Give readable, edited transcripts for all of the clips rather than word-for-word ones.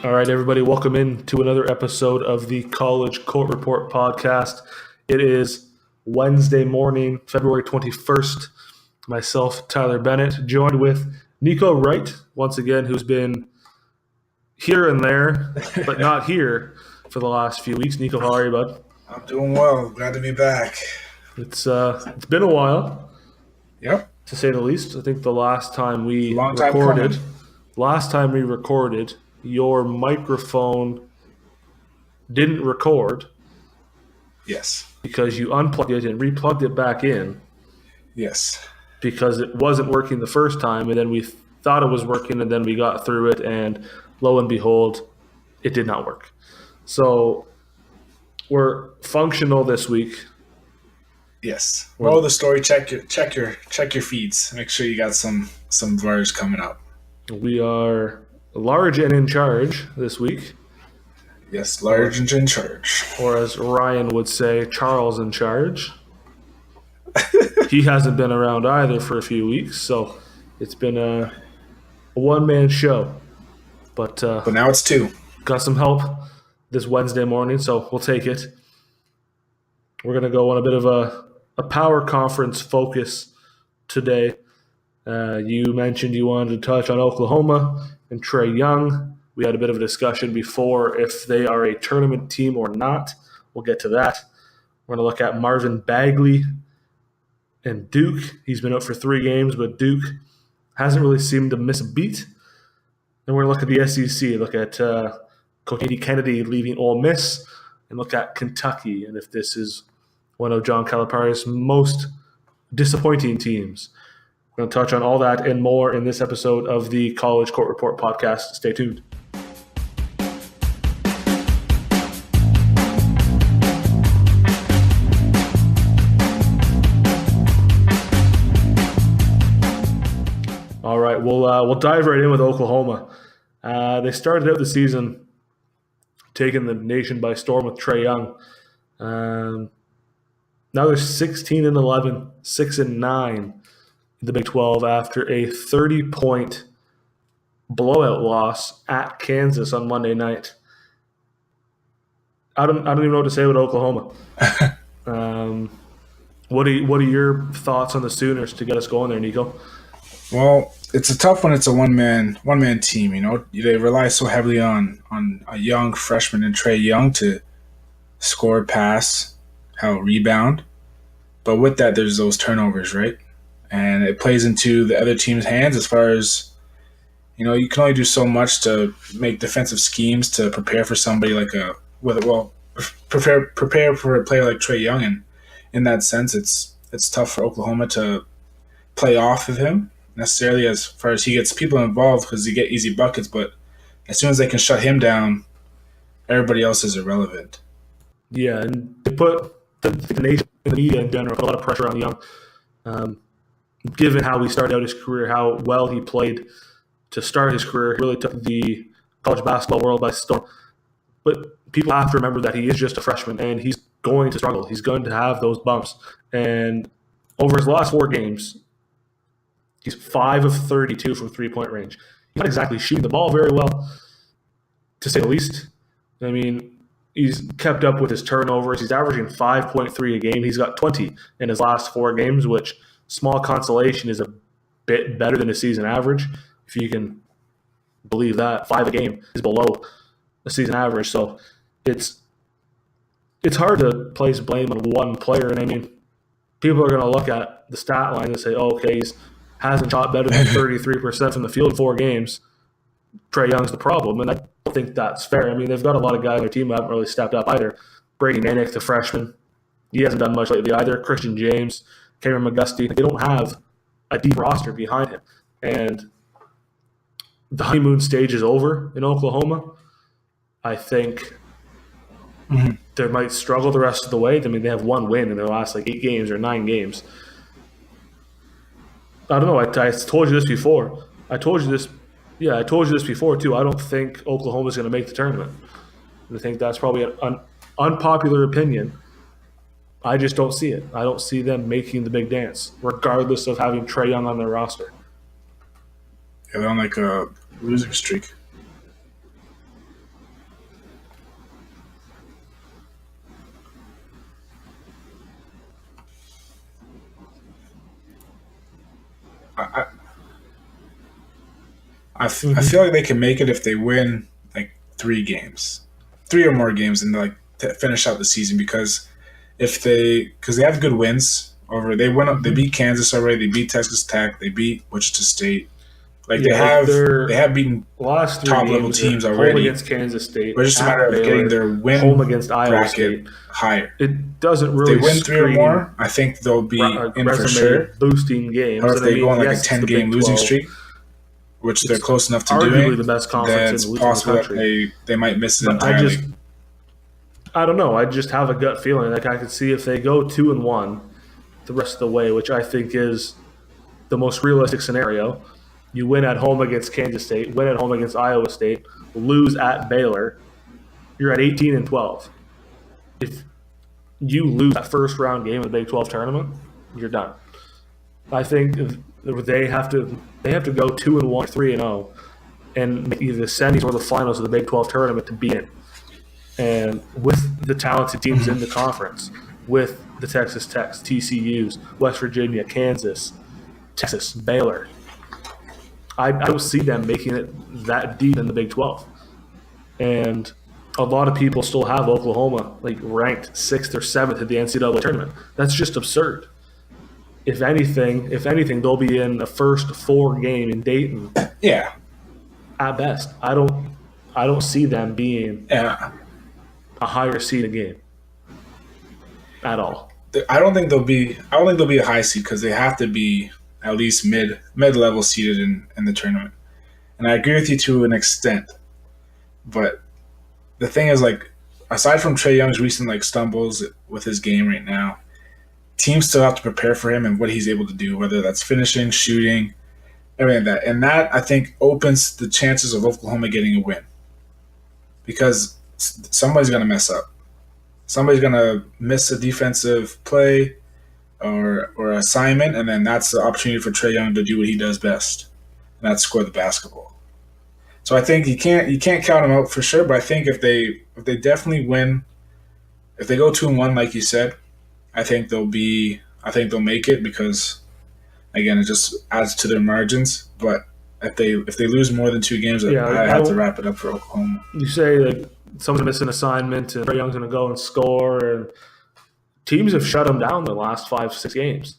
All right, everybody, welcome in to another episode of the College Court Report podcast. It is Wednesday morning, February 21st. Myself, Tyler Bennett, joined with Nico Wright, once again, who's been here and there, but not here for the last few weeks. Nico, how are you, bud? I'm doing well. Glad to be back. It's been a while, Yep. to say the least. I think the last time we recorded, your microphone didn't record. Yes. Because you unplugged it and replugged it back in. Yes. Because it wasn't working the first time, and then we thought it was working, and then we got through it, and lo and behold, it did not work. So we're functional this week. Yes. Moral of the story: check your feeds. Make sure you got some VARs coming up. We are large and in charge this week. Yes, large and in charge. Or as Ryan would say, Charles in charge. He hasn't been around either for a few weeks, so it's been a one-man show. But now it's two. Got some help this Wednesday morning, so we'll take it. We're going to go on a bit of a power conference focus today. You mentioned you wanted to touch on Oklahoma and Trae Young. We had a bit of a discussion before if they are a tournament team or not. We'll get to that. We're going to look at Marvin Bagley and Duke. He's been out for 3 games, but Duke hasn't really seemed to miss a beat. Then we're going to look at the SEC, look at Coach Andy Kennedy leaving Ole Miss, and look at Kentucky, and if this is one of John Calipari's most disappointing teams. We're going to touch on all that and more in this episode of the College Court Report podcast. Stay tuned. All right, we'll dive right in with Oklahoma. They started out the season taking the nation by storm with Trae Young. Now they're 16-11, 6-9 in the Big 12 after a 30-point blowout loss at Kansas on Monday night. I don't even know what to say about Oklahoma. What are your thoughts on the Sooners to get us going there, Nico? Well, it's a tough one. It's a one-man team. You know, they rely so heavily on a young freshman in Trae Young to score, pass, rebound. But with that, there's those turnovers, right? And it plays into the other team's hands as far as, you know, you can only do so much to make defensive schemes to prepare for somebody prepare for a player like Trae Young. And in that sense, it's tough for Oklahoma to play off of him necessarily as far as he gets people involved because he get easy buckets. But as soon as they can shut him down, everybody else is irrelevant. Yeah, and they put the nation and the media in general put a lot of pressure on Young. Given how he started out his career, how well he played to start his career, he really took the college basketball world by storm. But people have to remember that he is just a freshman, and he's going to struggle. He's going to have those bumps. And over his last 4 games, he's 5 of 32 from three-point range. He's not exactly shooting the ball very well, to say the least. I mean, he's kept up with his turnovers. He's averaging 5.3 a game. He's got 20 in his last 4 games, which small consolation is a bit better than his season average, if you can believe that. 5 a game is below the season average. So it's hard to place blame on one player. And I mean, people are going to look at the stat line and say, oh, okay, he hasn't shot better than 33% from the field in 4 games. Trae Young's the problem. And I don't think that's fair. I mean, they've got a lot of guys on their team who haven't really stepped up either. Brady Manick, the freshman, he hasn't done much lately either. Christian James, Cameron McGusty, they don't have a deep roster behind him. And the honeymoon stage is over in Oklahoma. I think they might struggle the rest of the way. I mean, they have 1 win in their last 8 games or 9 games. I don't know. I told you this before. I told you this before too. I don't think Oklahoma's going to make the tournament. I think that's probably an unpopular opinion. I just don't see it. I don't see them making the big dance, regardless of having Trae Young on their roster. Yeah, they're on a losing streak. I, I feel like they can make it if they win like 3 or more games, and like to finish out the season. Because because they have good wins over, they beat Kansas already, they beat Texas Tech, they beat Wichita State. Like they have beaten last 3 top games level teams already. already. Home against Kansas State, but it's just a matter of getting their win home against Iowa bracket State higher. It doesn't really. If they win 3 or more, I think they'll be in for sure. Boosting games. Or if they go on like a 10-game losing streak, which they're close enough to arguably doing, the best conference in the possible country. That they might miss it but entirely. I don't know. I just have a gut feeling. Like I could see if they go 2-1 the rest of the way, which I think is the most realistic scenario. You win at home against Kansas State, win at home against Iowa State, lose at Baylor. You're at 18-12. If you lose that first round game of the Big 12 tournament, you're done. I think they have to go 2-1, 3-0, and make either the semis or the finals of the Big 12 tournament to be in. And with the talented teams in the conference, with the Texas Techs, TCUs, West Virginia, Kansas, Texas, Baylor, I don't see them making it that deep in the Big 12. And a lot of people still have Oklahoma like ranked 6th or 7th at the NCAA tournament. That's just absurd. If anything, they'll be in the first 4 game in Dayton. Yeah. At best, I don't see them being a higher seeded game at all. I don't think they'll be a high seed because they have to be at least mid level seeded in the tournament. And I agree with you to an extent, but the thing is, like, aside from Trae Young's recent like stumbles with his game right now, teams still have to prepare for him and what he's able to do, whether that's finishing, shooting, everything like that. And that, I think, opens the chances of Oklahoma getting a win. Because somebody's going to mess up. Somebody's going to miss a defensive play or assignment, and then that's the opportunity for Trae Young to do what he does best, and that's score the basketball. So I think you can't count him out for sure, but I think if they definitely win, if they go 2-1 like you said, I think they'll make it because, again, it just adds to their margins. But if they lose more than 2 games, I have to wrap it up for Oklahoma. You say like someone's missing an assignment and Trae Young's going to go and score, and teams have shut him down the last 5-6 games.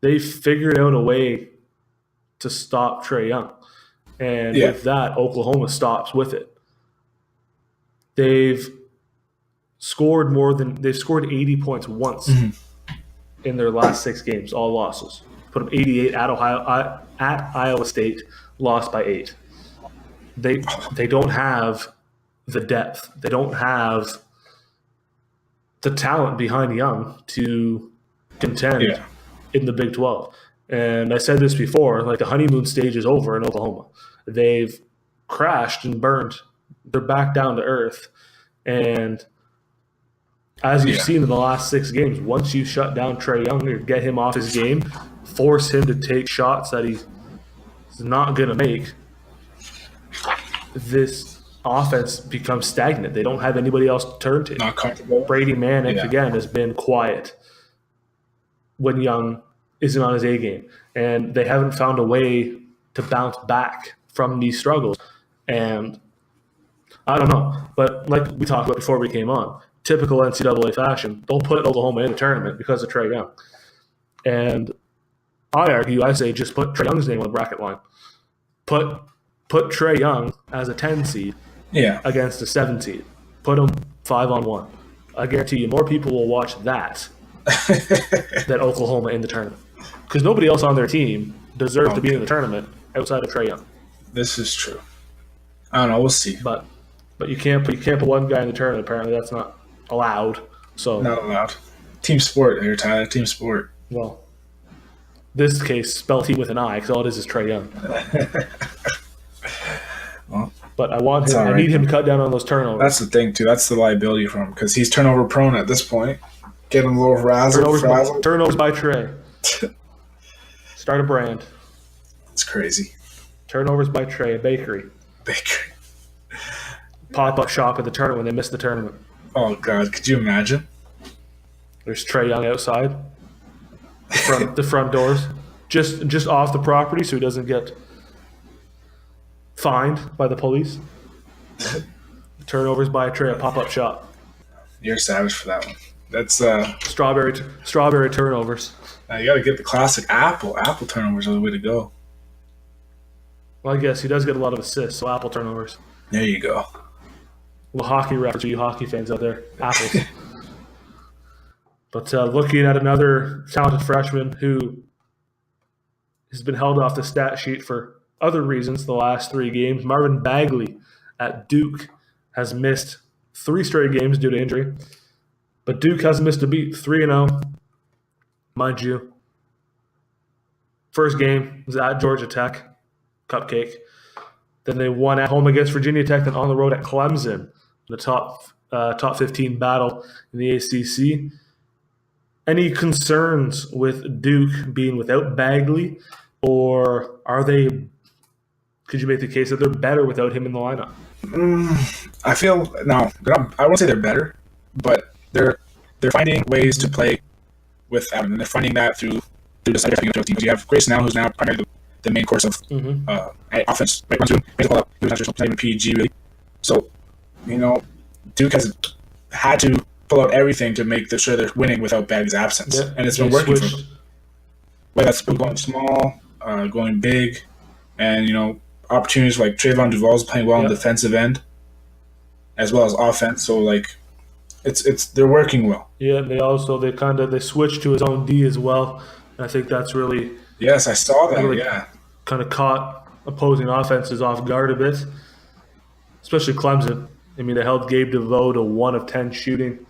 They've figured out a way to stop Trae Young, and with that, Oklahoma stops with it. They've scored 80 points once in their last 6 games, all losses. Put them 88 at Iowa State, lost by 8. They don't have the depth. They don't have the talent behind Young to contend in the Big 12. And I said this before, like the honeymoon stage is over in Oklahoma. They've crashed and burned. They're back down to earth. And as you've seen in the last 6 games, once you shut down Trae Young or get him off his game, force him to take shots that he's not going to make, this offense becomes stagnant. They don't have anybody else to turn to. Not comfortable. Brady Manick, again, has been quiet when Young isn't on his A game. And they haven't found a way to bounce back from these struggles. And I don't know. But like we talked about before we came on, typical NCAA fashion, they'll put Oklahoma in the tournament because of Trae Young. And I say just put Trae Young's name on the bracket line. Put Trae Young as a 10 seed against a 7 seed. Put him 5-on-1. I guarantee you more people will watch that than Oklahoma in the tournament. Because nobody else on their team deserves to be in the tournament outside of Trae Young. This is true. I don't know. We'll see. But you can't put one guy in the tournament. Apparently that's not allowed. So not allowed. Team sport here, Tyler. Team sport. Well, this case, spell team with an I, because all it is Trae Young. Well, but I need him to cut down on those turnovers. That's the thing, too. That's the liability for him, because he's turnover prone at this point. Get him a little frazzled. Turnovers by Trae. Start a brand. It's crazy. Turnovers by Trae, a bakery. Pop-up shop at the tournament when they miss the tournament. Oh, God. Could you imagine? There's Trae Young outside. The front doors. just off the property so he doesn't get fined by the police. Turnovers by a tray, a pop-up shop. You're savage for that one. That's strawberry turnovers. you got to get the classic apple. Apple turnovers are the way to go. Well, I guess he does get a lot of assists, so apple turnovers. There you go. Well, hockey reference for you hockey fans out there. Apples. But looking at another talented freshman who has been held off the stat sheet for other reasons the last 3 games, Marvin Bagley at Duke has missed 3 straight games due to injury. But Duke hasn't missed a beat, 3-0. Mind you, first game was at Georgia Tech, cupcake. Then they won at home against Virginia Tech, then on the road at Clemson, the top 15 battle in the ACC. Any concerns with Duke being without Bagley, or could you make the case that they're better without him in the lineup? I feel I won't say they're better, but they're finding ways to play without him, and they're finding that through just other team. Because you have Grace now, who's now primarily the main course of offense. Right, runs through, makes the ball up. He was not playing PG really. So, Duke has had to pull out everything to make sure they're winning without Bagley's absence, and it's been working for them. Whether that's going small, going big, and opportunities like Trayvon Duval's playing well on the defensive end, as well as offense. So they're working well. Yeah, and they switched to his own D as well. And I think that's really I saw that. Really kind of caught opposing offenses off guard a bit, especially Clemson. I mean, they held Gabe DeVoe to 1 of 10 shooting.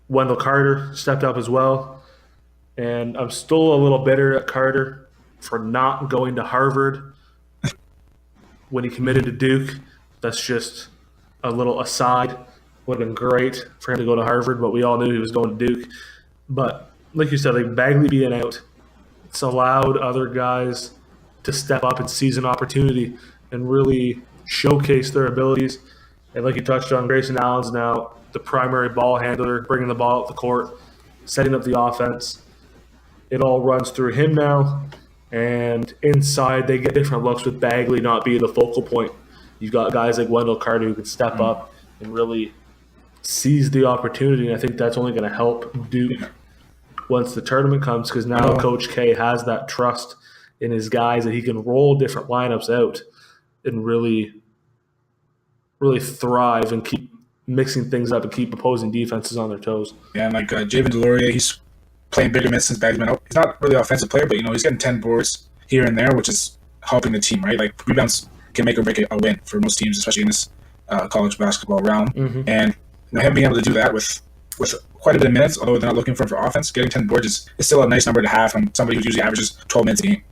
Wendell Carter stepped up as well, and I'm still a little bitter at Carter for not going to Harvard when he committed to Duke. That's just a little aside. Would have been great for him to go to Harvard, but we all knew he was going to Duke. But like you said, Bagley being out, it's allowed other guys to step up and seize an opportunity and really showcase their abilities. And like you touched on, Grayson Allen's now the primary ball handler, bringing the ball up the court, setting up the offense. It all runs through him now. And inside, they get different looks with Bagley not being the focal point. You've got guys like Wendell Carter who can step up and really seize the opportunity. And I think that's only going to help Duke once the tournament comes, because now Coach K has that trust in his guys that he can roll different lineups out and really thrive and keep mixing things up and keep opposing defenses on their toes. Yeah, and Javen Deloria, he's playing bigger minutes since Bagley's been out. He's not really an offensive player, but he's getting 10 boards here and there, which is helping the team, right? Rebounds can make or break a win for most teams, especially in this college basketball realm. And him being able to do that with quite a bit of minutes, although they're not looking for offense, getting 10 boards is still a nice number to have from somebody who usually averages 12 minutes a game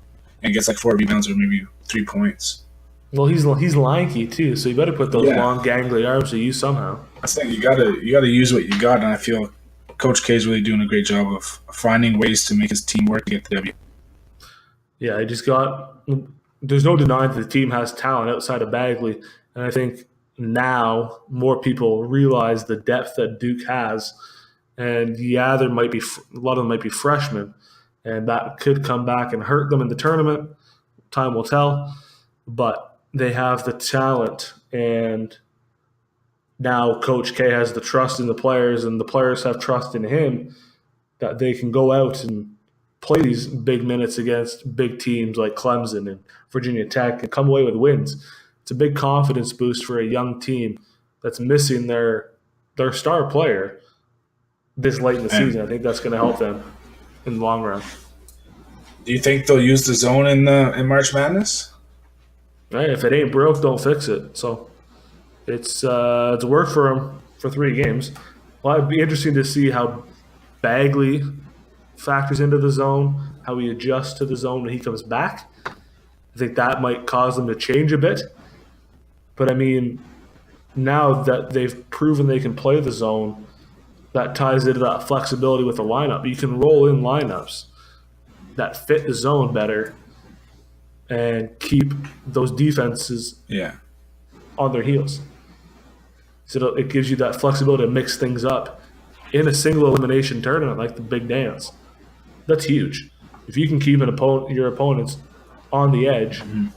and gets 4 rebounds or maybe 3 points. Well, he's lanky too, so you better put those long, gangly arms to use somehow. I think you gotta use what you got, and I feel Coach K is really doing a great job of finding ways to make his team work to get the W. Yeah, there's no denying that the team has talent outside of Bagley, and I think now more people realize the depth that Duke has. And there might be a lot of them might be freshmen, and that could come back and hurt them in the tournament. Time will tell, but they have the talent, and now Coach K has the trust in the players, and the players have trust in him that they can go out and play these big minutes against big teams like Clemson and Virginia Tech and come away with wins. It's a big confidence boost for a young team that's missing their star player this late in the season. I think that's going to help them in the long run. Do you think they'll use the zone in March Madness? Right, if it ain't broke, don't fix it. So it's worked for them for 3 games. Well, it'd be interesting to see how Bagley factors into the zone, how he adjusts to the zone when he comes back. I think that might cause them to change a bit. But, I mean, now that they've proven they can play the zone, that ties into that flexibility with the lineup. You can roll in lineups that fit the zone better and keep those defenses on their heels. So it gives you that flexibility to mix things up in a single elimination tournament like the Big Dance. That's huge. If you can keep your opponents on the edge Mm-hmm.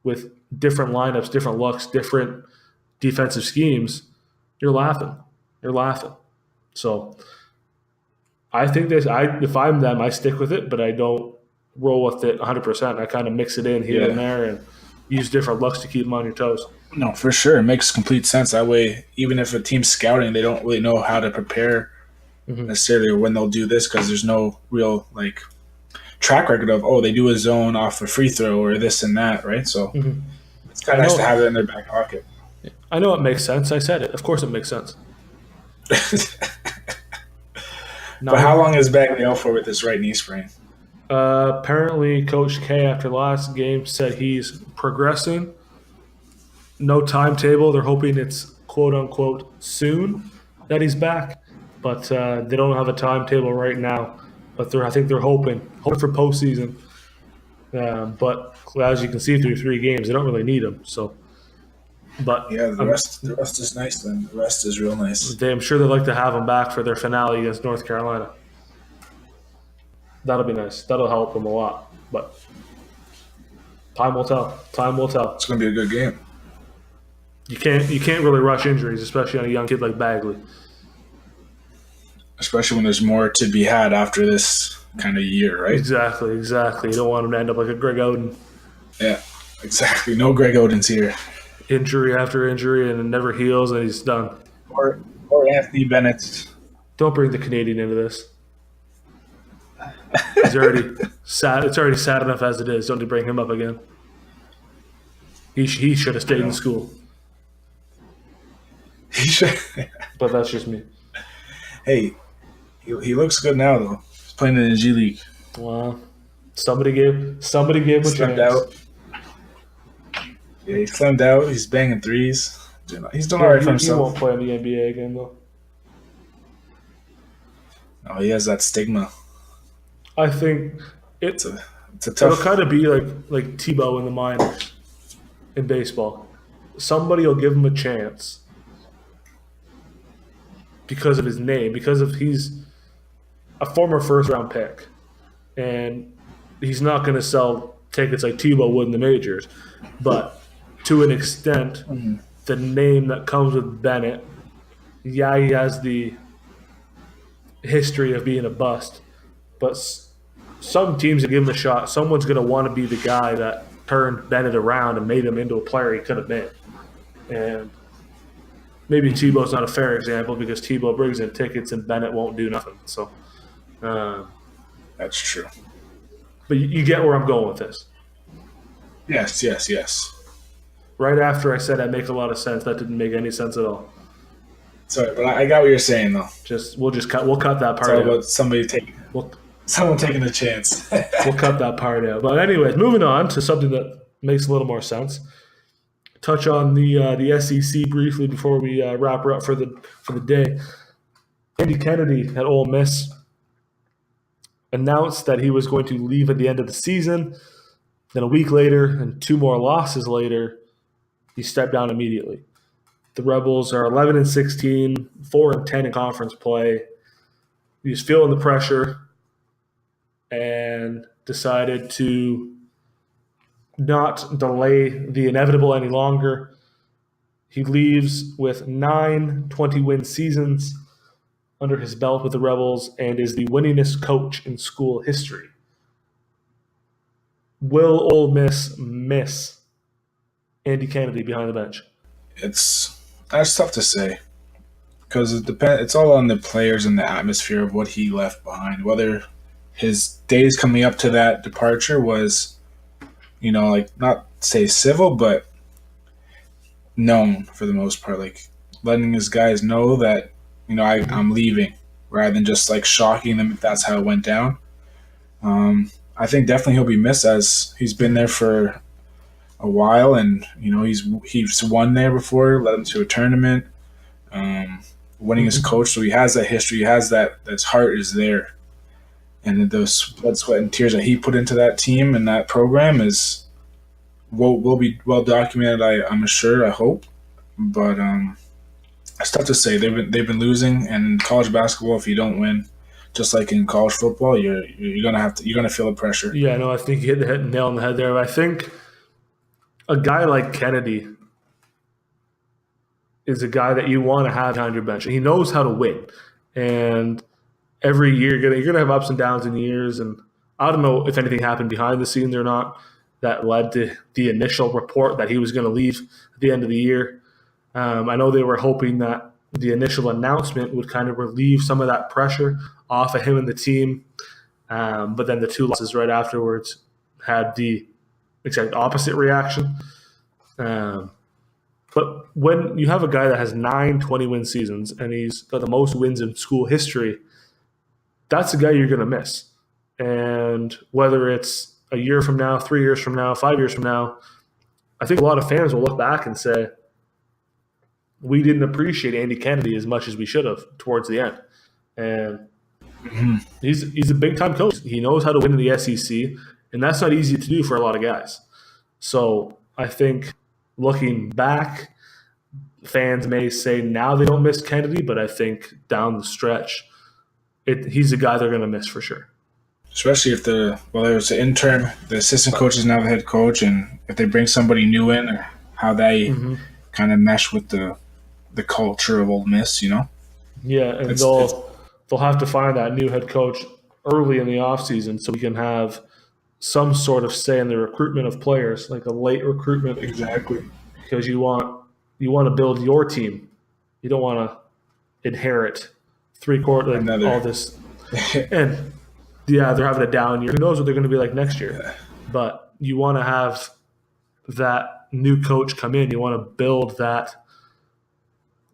with different lineups, different looks, different defensive schemes, you're laughing. You're laughing. So I think if I'm them, I stick with it, but I don't roll with it 100%. I kind of mix it in here and there and use different looks to keep them on your toes. No, for sure. It makes complete sense. That way, even if a team's scouting, they don't really know how to prepare necessarily or when they'll do this because there's no real like track record of, they do a zone off a free throw or this and that, right? So it's kind of nice to have it in their back pocket. I know it makes sense. I said it. Of course it makes sense. But how long is Bagley out for with this right knee sprain? Apparently, Coach K, after last game, said he's progressing. No timetable. They're hoping it's quote-unquote soon that he's back. But they don't have a timetable right now. But I think they're hoping for postseason. But as you can see through 3 games, they don't really need him. So, but yeah, the rest is nice. Then the rest is real nice. I'm sure they'd like to have him back for their finale against North Carolina. That'll be nice. That'll help them a lot. But time will tell. Time will tell. It's going to be a good game. You can't really rush injuries, especially on a young kid like Bagley. Especially when there's more to be had after this kind of year, right? Exactly. You don't want him to end up like a Greg Oden. Yeah, exactly. No Greg Oden's here. Injury after injury, and it never heals, and he's done. Or Anthony Bennett. Don't bring the Canadian into this. He's already sad. It's already sad enough as it is. Don't you bring him up again. He should have stayed in school. He should. But that's just me. Hey, he looks good now though. He's playing in the G League. Wow. Somebody gave him a chance. Out. Yeah, he slimmed out. He's banging threes. He's doing all right for himself. He won't play in the NBA again though. Oh, he has that stigma. I think it's a tough. It'll kind of be like Tebow in the minors in baseball. Somebody will give him a chance because of his name, because of he's a former first-round pick, and he's not going to sell tickets like Tebow would in the majors. But to an extent, the name that comes with Bennett, he has the history of being a bust, but some teams will give him a shot. Someone's going to want to be the guy that turned Bennett around and made him into a player he could have been. And maybe Tebow's not a fair example because Tebow brings in tickets and Bennett won't do nothing. So that's true. But you get where I'm going with this. Yes. Right after I said that make a lot of sense, that didn't make any sense at all. Sorry, but I got what you're saying though. We'll cut that part it's all out. about someone taking a chance. We'll cut that part out. But anyways, moving on to something that makes a little more sense. Touch on the SEC briefly before we wrap her up for the day. Andy Kennedy at Ole Miss announced that he was going to leave at the end of the season. Then a week later and 2 more losses later, he stepped down immediately. The Rebels are 11-16, 4-10 in conference play. He was feeling the pressure and decided to not delay the inevitable any longer. He leaves with 9 20-win seasons under his belt with the Rebels and is the winningest coach in school history. Will Ole Miss miss Andy Kennedy behind the bench? That's tough to say because it's all on the players and the atmosphere of what he left behind. Whether his days coming up to that departure was, not say civil, but known for the most part, like letting his guys know that, I'm leaving rather than just like shocking them if that's how it went down. I think definitely he'll be missed as he's been there for a while and, he's won there before, led him to a tournament, winning as coach. So he has that history. He has that his heart is there. And those blood, sweat, and tears that he put into that team and that program will be well documented. I'm sure. I hope, but it's tough to say. They've been losing, and in college basketball, if you don't win just like in college football, you're gonna feel the pressure. Yeah, no, I think you hit the nail on the head there. I think a guy like Kennedy is a guy that you want to have behind your bench. He knows how to win, and every year you're gonna have ups and downs in years. And I don't know if anything happened behind the scenes or not that led to the initial report that he was going to leave at the end of the year. I know they were hoping that the initial announcement would kind of relieve some of that pressure off of him and the team. But then the two losses right afterwards had the exact opposite reaction. But when you have a guy that has 9 20-win seasons and he's got the most wins in school history, that's a guy you're going to miss. And whether it's a year from now, 3 years from now, 5 years from now, I think a lot of fans will look back and say, we didn't appreciate Andy Kennedy as much as we should have towards the end. And he's a big-time coach. He knows how to win in the SEC, and that's not easy to do for a lot of guys. So I think looking back, fans may say now they don't miss Kennedy, but I think down the stretch, he's a guy they're going to miss for sure. Especially if whether it's the intern, the assistant coach is now the head coach, and if they bring somebody new in, or how they kind of mesh with the culture of Ole Miss, you know? Yeah, and they'll have to find that new head coach early in the offseason so we can have some sort of say in the recruitment of players, like a late recruitment. Exactly. Because you want to build your team. You don't want to inherit all this. And yeah, they're having a down year. Who knows what they're going to be like next year? Yeah. But you want to have that new coach come in. You want to build that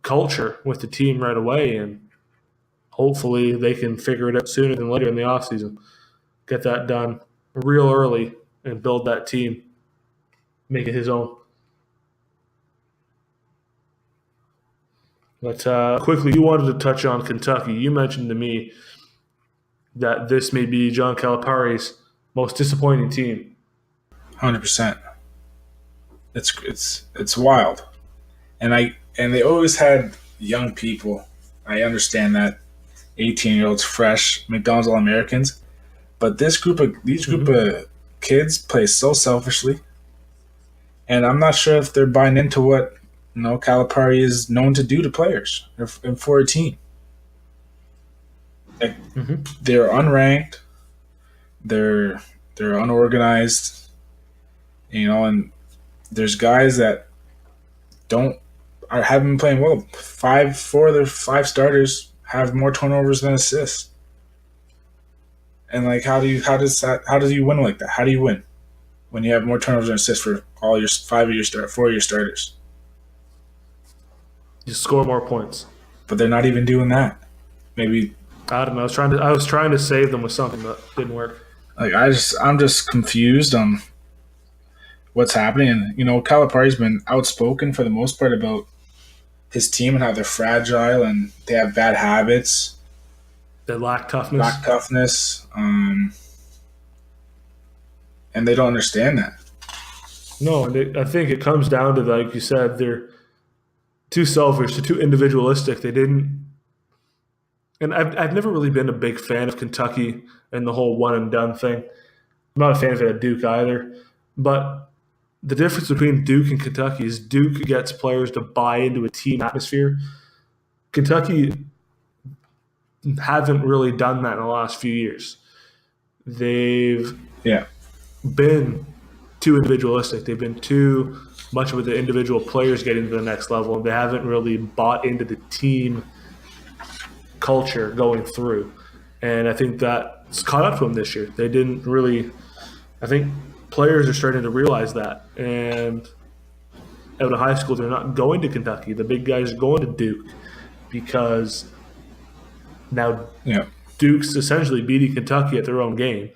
culture with the team right away, and hopefully they can figure it out sooner than later in the offseason. Get that done real early and build that team, make it his own. But quickly, you wanted to touch on Kentucky. You mentioned to me that this may be John Calipari's most disappointing team. 100%. It's wild, and they always had young people. I understand that 18-year-olds, fresh McDonald's All-Americans, but these group of kids play so selfishly, and I'm not sure if they're buying into what Calipari is known to do to players and for a team. They're unranked, they're unorganized, and there's guys that haven't been playing well. 4 of their 5 starters have more turnovers than assists. And how do you win like that? How do you win when you have more turnovers than assists for all your 4 of your starters? You score more points. But they're not even doing that. Maybe I don't know. I was trying to save them with something that didn't work. I'm just confused on what's happening. And Calipari's been outspoken for the most part about his team and how they're fragile and they have bad habits. They lack toughness. And they don't understand that. No, and I think it comes down to, like you said, they're too selfish, they're too individualistic. They didn't. And I've never really been a big fan of Kentucky and the whole one and done thing. I'm not a fan of it at Duke either. But the difference between Duke and Kentucky is Duke gets players to buy into a team atmosphere. Kentucky haven't really done that in the last few years. They've been too individualistic. They've been too much with the individual players getting to the next level, and they haven't really bought into the team culture going through. And I think that's caught up to them this year. They didn't really – I think players are starting to realize that. And out of high school, they're not going to Kentucky. The big guys are going to Duke because now Duke's essentially beating Kentucky at their own game.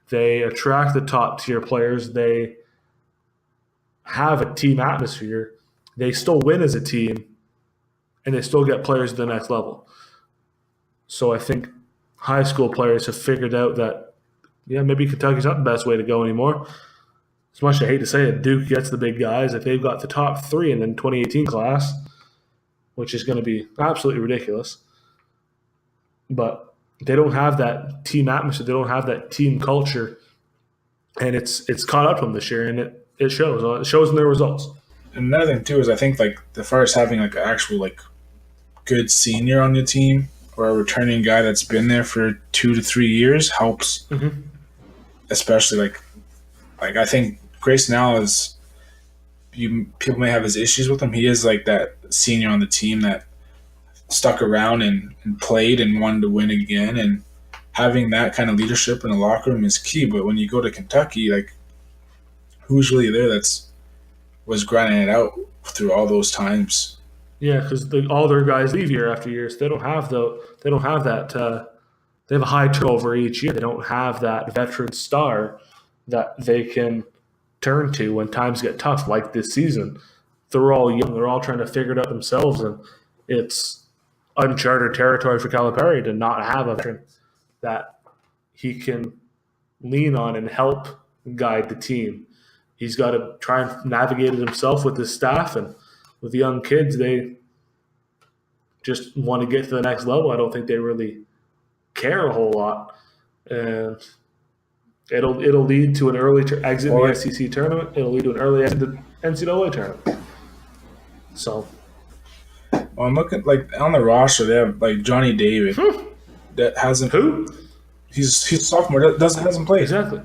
They attract the top-tier players. They have a team atmosphere. They still win as a team, and they still get players to the next level. So I think high school players have figured out that, maybe Kentucky's not the best way to go anymore. As much as I hate to say it, Duke gets the big guys. If they've got the top 3 in the 2018 class, which is going to be absolutely ridiculous. But they don't have that team atmosphere. They don't have that team culture, and it's caught up to them this year, and it shows. It shows in their results. And another thing too is I think like the first having like an actual like good senior on your team or a returning guy that's been there for 2 to 3 years helps. Mm-hmm. Especially like I think Grayson Allen is. People may have his issues with him. He is like that senior on the team that stuck around and played and wanted to win again. And having that kind of leadership in the locker room is key. But when you go to Kentucky, like who's really there was grinding it out through all those times? Yeah, because all their guys leave year after year, so they don't have that. They have a high turnover each year. They don't have that veteran star that they can turn to when times get tough, like this season. They're all young. They're all trying to figure it out themselves, and it's uncharted territory for Calipari to not have a veteran that he can lean on and help guide the team. He's got to try and navigate it himself with his staff, and with the young kids, they just want to get to the next level. I don't think they really care a whole lot, and it'll lead to an early exit in the SEC tournament. It'll lead to an early exit in the NCAA tournament. So, well, I'm looking like on the roster. They have like Johnny David that hasn't. Who? He's a sophomore. That hasn't played Exactly.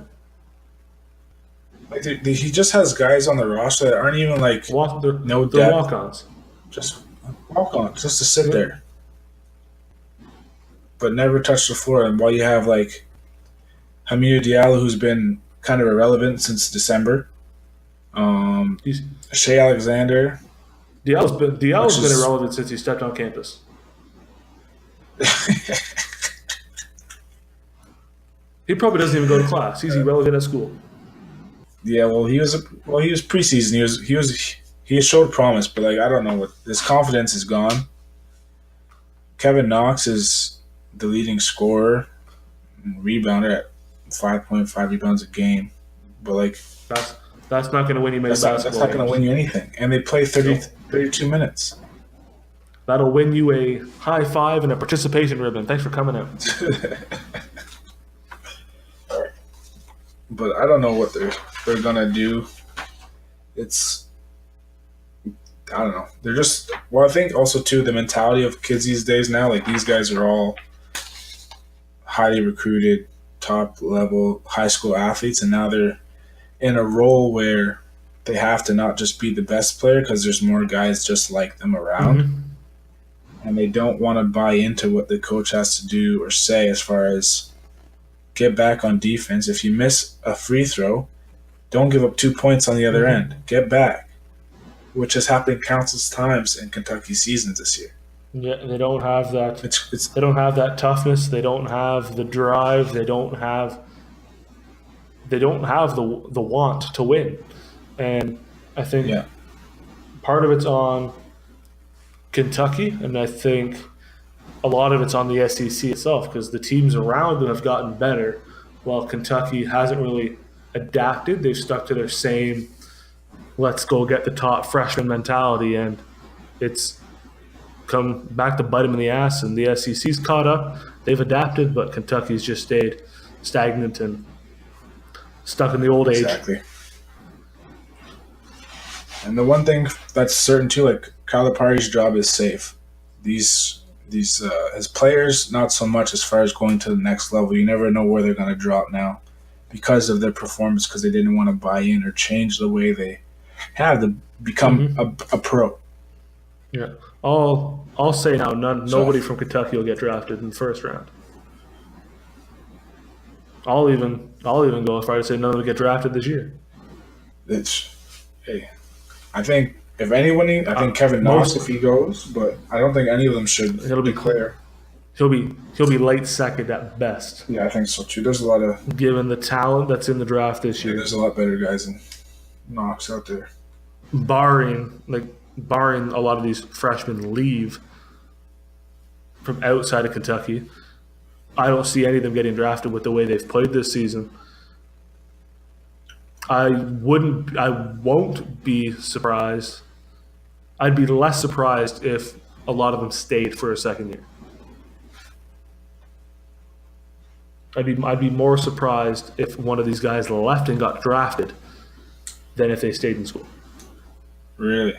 Like he just has guys on the roster that aren't even like They're depth. walk-ons. Just walk-ons, just to sit there, but never touch the floor. And while you have like Hamidou Diallo, who's been kind of irrelevant since December, Shea Alexander. Diallo's been irrelevant since he stepped on campus. He probably doesn't even go to class. He's irrelevant at school. Yeah, well, he was preseason. He showed promise, but like I don't know what his confidence is gone. Kevin Knox is the leading scorer and rebounder at 5.5 rebounds a game, but like that's not going to win you many basketball. That's not going to win you anything, and they play 32 minutes. That'll win you a high five and a participation ribbon. Thanks for coming out. But I don't know what they're gonna do. I don't know. They're just I think also too the mentality of kids these days now. Like these guys are all highly recruited, top level high school athletes, and now they're in a role where they have to not just be the best player because there's more guys just like them around, and they don't want to buy into what the coach has to do or say as far as get back on defense. If you miss a free throw, don't give up 2 points on the other end. Get back, which has happened countless times in Kentucky seasons this year. Yeah, they don't have that. They don't have that toughness. They don't have the drive. They don't have the want to win. And I think part of it's on Kentucky, and I think a lot of it's on the SEC itself because the teams around them have gotten better while Kentucky hasn't really adapted. They've stuck to their same let's go get the top freshman mentality, and it's come back to bite them in the ass, and the SEC's caught up. They've adapted, but Kentucky's just stayed stagnant and stuck in the old age. Exactly. And the one thing that's certain too, like Calipari's job is safe. These his players, not so much as far as going to the next level. You never know where they're going to drop now because of their performance, because they didn't want to buy in or change the way they have to become a pro. Yeah. I'll say now, nobody from Kentucky will get drafted in the first round. I'll even go as far as say none of them will get drafted this year. I think if anybody, I think Kevin Knox if he goes, but I don't think any of them should declare. He'll be late second at best. Yeah, I think so too. There's a lot of given the talent that's in the draft this year. There's a lot better guys than Knox out there. Barring a lot of these freshmen leave from outside of Kentucky, I don't see any of them getting drafted with the way they've played this season. I won't be surprised. I'd be less surprised if a lot of them stayed for a second year. I'd be more surprised if one of these guys left and got drafted than if they stayed in school. Really?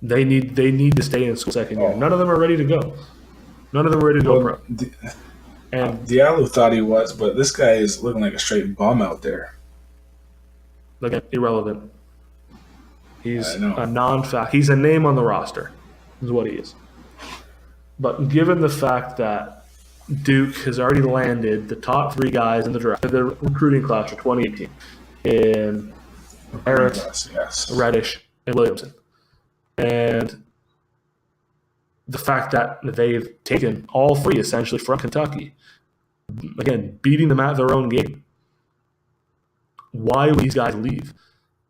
They need to stay in school second year. None of them are ready to go. None of them are ready to go pro. And Diallo thought he was, but this guy is looking like a straight bum out there. Again, irrelevant. He's a non-fact. He's a name on the roster, is what he is. But given the fact that Duke has already landed the top 3 guys in the draft, the recruiting class for 2018, in Barrett, Reddish, and Williamson. And the fact that they've taken all 3 essentially from Kentucky, again, beating them at their own game. Why would these guys leave?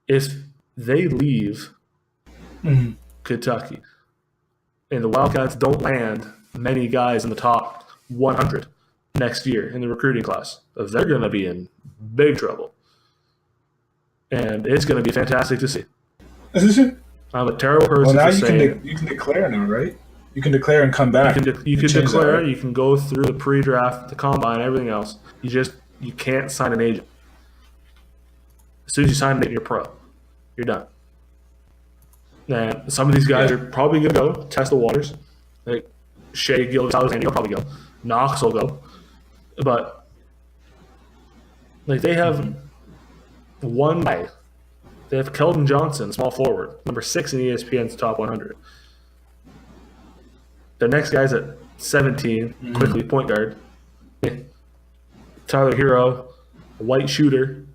If they leave Kentucky and the Wildcats don't land many guys in the top 100 next year in the recruiting class, they're going to be in big trouble. And it's going to be fantastic to see. I'm a terrible person now for saying. You can declare now, right? You can declare and come back. You can declare. Right? You can go through the pre-draft, the combine, everything else. You can't sign an agent. As soon as you sign an agent, you're pro. You're done. And some of these guys are probably going to go test the waters. Like Shea Gilgeous-Alexander will probably go. Knox will go. But they have one guy. They have Keldon Johnson, small forward, number 6 in ESPN's top 100. The next guy's at 17, quickly point guard. Tyler Hero, a white shooter.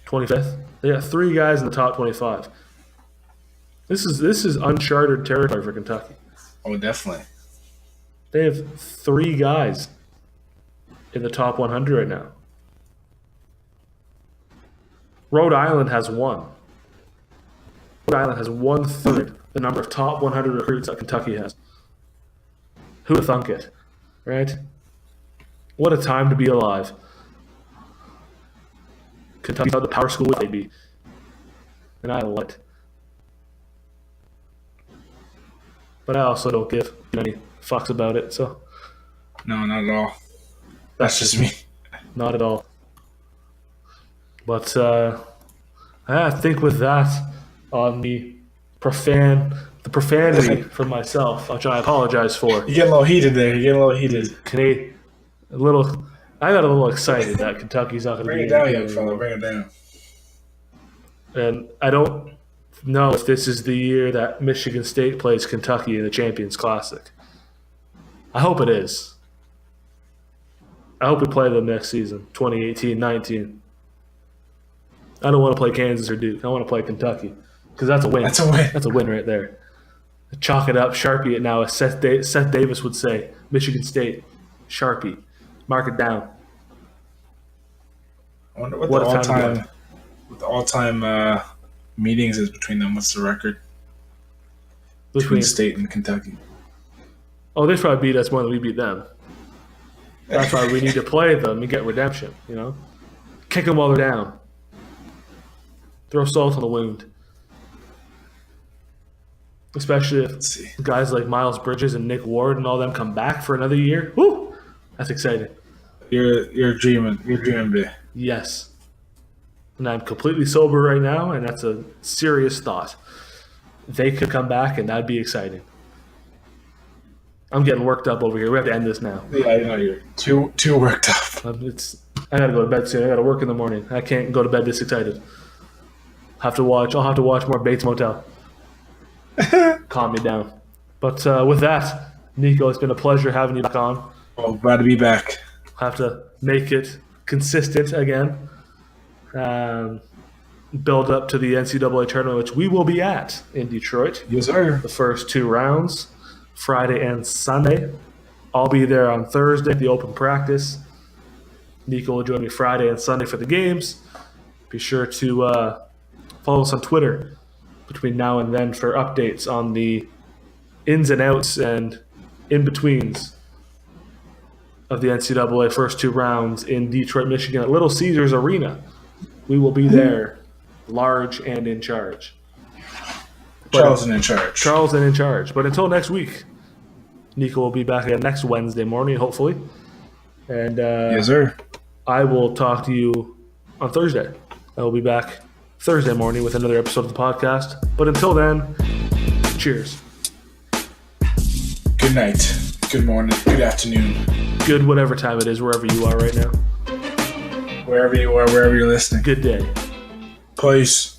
25th. They got 3 guys in the top 25. This is uncharted territory for Kentucky. Oh, definitely. They have 3 guys in the top 100 right now. Rhode Island has 1. Rhode Island has 1/3 the number of top 100 recruits that Kentucky has. Who would thunk it, right? What a time to be alive. Kentucky's not the power school they'd be. And I love it. But I also don't give any fucks about it, so. No, not at all. That's just me. Not at all. But I think with that on the profanity from myself, which I apologize for. You're getting a little heated there. You're getting a little heated. I got a little excited that Kentucky's not going to be. Bring it down, young fella. Bring it down. And I don't know if this is the year that Michigan State plays Kentucky in the Champions Classic. I hope it is. I hope we play them next season, 2018-19. I don't want to play Kansas or Duke. I want to play Kentucky because that's a win. That's a win. That's a win right there. Chalk it up, Sharpie it now, as Seth Davis would say. Michigan State, Sharpie. Mark it down. I wonder what the all-time meetings is between them. What's the record? Between State and Kentucky. Oh, they probably beat us more than we beat them. That's why we need to play them and get redemption, Kick them while they're down. Throw salt on the wound. Especially if guys like Miles Bridges and Nick Ward and all them come back for another year. Woo! That's exciting. You're dreaming. You're dreaming big. Yes. And I'm completely sober right now, and that's a serious thought. They could come back, and that'd be exciting. I'm getting worked up over here. We have to end this now. Yeah, I know you're too worked up. I gotta go to bed soon. I gotta work in the morning. I can't go to bed this excited. I'll have to watch more Bates Motel. Calm me down. But with that, Nico, it's been a pleasure having you back on. Oh, glad to be back. Have to make it consistent again. Build up to the NCAA tournament, which we will be at in Detroit. Yes, sir. The first 2 rounds, Friday and Sunday. I'll be there on Thursday, the open practice. Nico will join me Friday and Sunday for the games. Be sure to follow us on Twitter between now and then for updates on the ins and outs and in-betweens of the NCAA first 2 rounds in Detroit, Michigan at Little Caesars Arena. We will be there, large and in charge. Charles and in charge. But until next week, Nico will be back again next Wednesday morning, hopefully. And Yes, sir. I will talk to you on Thursday. I will be back Thursday morning with another episode of the podcast. But until then, cheers. Good night. Good morning. Good afternoon. Good whatever time it is, wherever you are right now. Wherever you are, wherever you're listening. Good day. Peace.